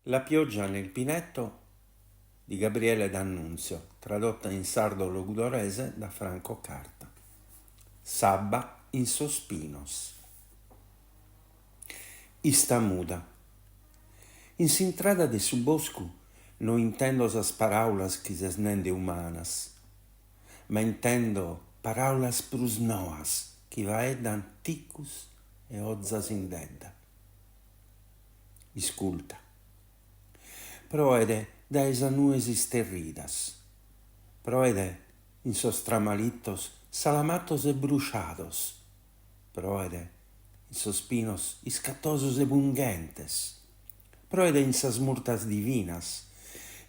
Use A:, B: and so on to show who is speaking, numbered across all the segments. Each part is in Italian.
A: La pioggia nel Pinetto di Gabriele D'Annunzio, tradotta in sardo logudorese da Franco Carta. Sabba in sospinos. Ista muda. In s'intrada de su boscu no intendo sas paraulas chi ses nende humanas, ma intendo paraulas prus noas chi vaeddan ticus e ozzas in dedda. Isculta. Proede da esa nues isterridas, proede in sos tramalitos salamatos e bruciados, proede in sos pinos iscatosos e bunghentes, proede in sas murtas divinas,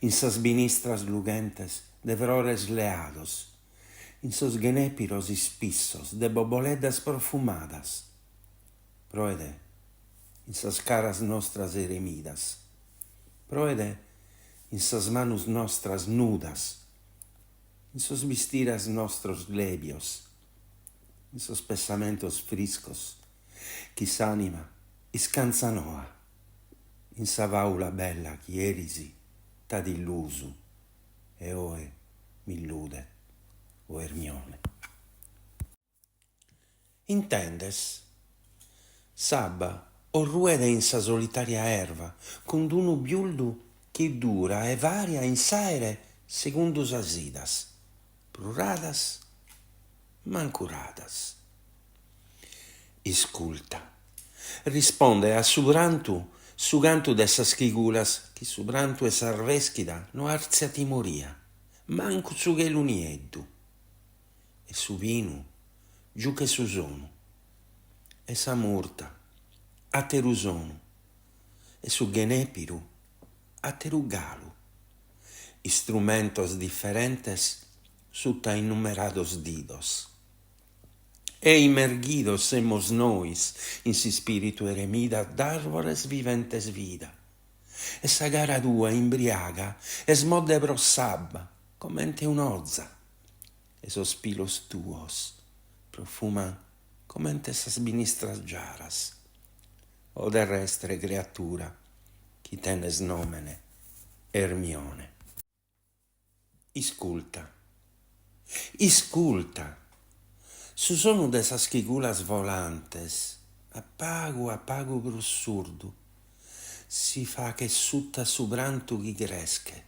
A: in sas binistras lugentes de vrores leados, in sos genépiros ispissos de boboledas profumadas, proede in sas caras nostras eremidas, proede in sas manus nostras nudas, in sos vestiras nostros lebios, in sos pensamentos friscos, chi s'anima iscanza noa, in sa vaula bella chi erisi t'ad illusu, e oe m'illude, o Ermione. Intendes? Sabba o ruede in sa solitaria erva, con d'unu biuldu che dura e varia in s'aere segundu sas idas, pruradas, mancuradas. Isculta, risponde a su cantu de sas chigulas, chi su prantu e s'arveschida no arzia timoria, mancu su chelu nieddu, e su vinu giù che su sonu, e sa murta ateru sonu, e su genepiru ateru galu, instrumentos diferentes sutta innumerados didos. E imergidos semos nois in si spiritu eremida d'arvores viventes vida. E sa gara tua imbriaga e smodde pro sabba, commente un'ozza. E sos pilos tuos profuman commente sas ministras giaras. O terrestre creatura, chi tenes nomene Ermione. Isculta. Isculta. Su sonu de sas chigulas volantes, a pagu pro surdu, si fa che sutta su prantu chi cresche,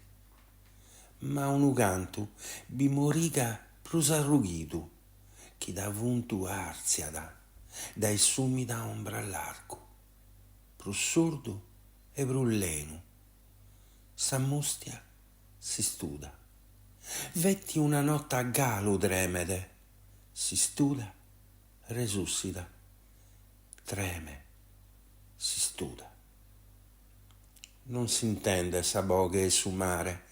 A: ma unu cantu bi moriga prus arrughidu, chi da vuntu arziada, dai sumi da ombra all'arcu, prus surdu e prus lenu, s'ammustia si studa, vetti una notte a galu dremede, si studa, resuscita, treme, si studa. Non si intende sa boghe e su mare,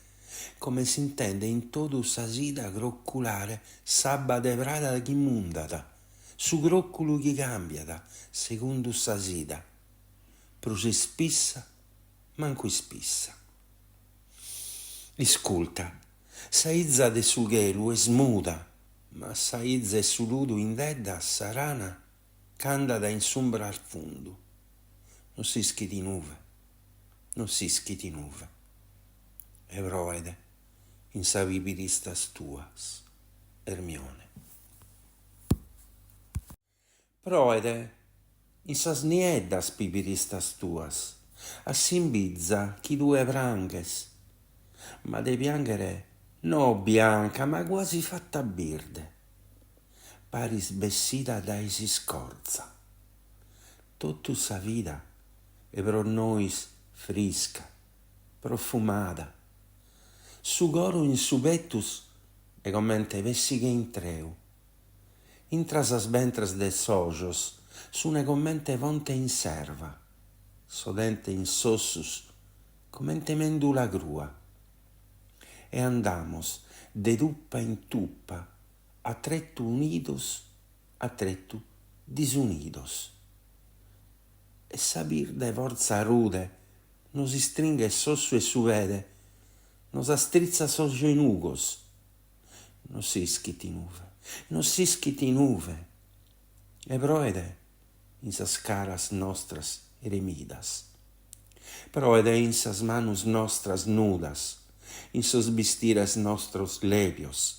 A: come si intende in todu sa sida grocculare sabba de prada chi mundata, su grocculu chi cambiata, segundu sa sida, prusi spissa, mancu ispissa. Isculta, sa izza de su chelu es muda, ma sa izza e su ludu in dedda sarana candada in s'umbra al fundu. Non si schiti nuve, non si schiti nuve. Evroede, in sa viviristas tuas, Ermione. Proede, in sas nieddas pipiristas tuas, a s'imbizza chi due pranches, ma de piangere no bianca, ma quasi fatta birde, paris bessida dai si scorza. Tottu sa vida e pro nois frisca, profumada, su coro in su pettus e commente vessiche in treu, intra sas ventres de sojos, sune commente vonte in serva, sodente in sossus, commente mendula grua. E andamos de tuppa in tuppa, a trettu unidos, a trettu disunidos. E sapir de forza rude nos stringe sossu e su vede, nos astrizza sos genugos. Non si schiti nuve, non si schiti nuve. E proede in sas caras nostras eremidas. Pro ed in sas manus nostras nudas, in sos bistires nostros levios,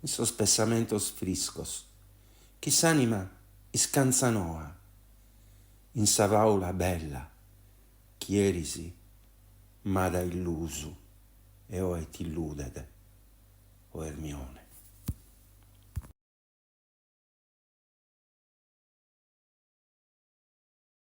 A: in sos pensamentos friscos, chi s'anima iscanza noa, in sa paula bella, chi erisi, ma da illusu, e oe t'illudete, o Ermione.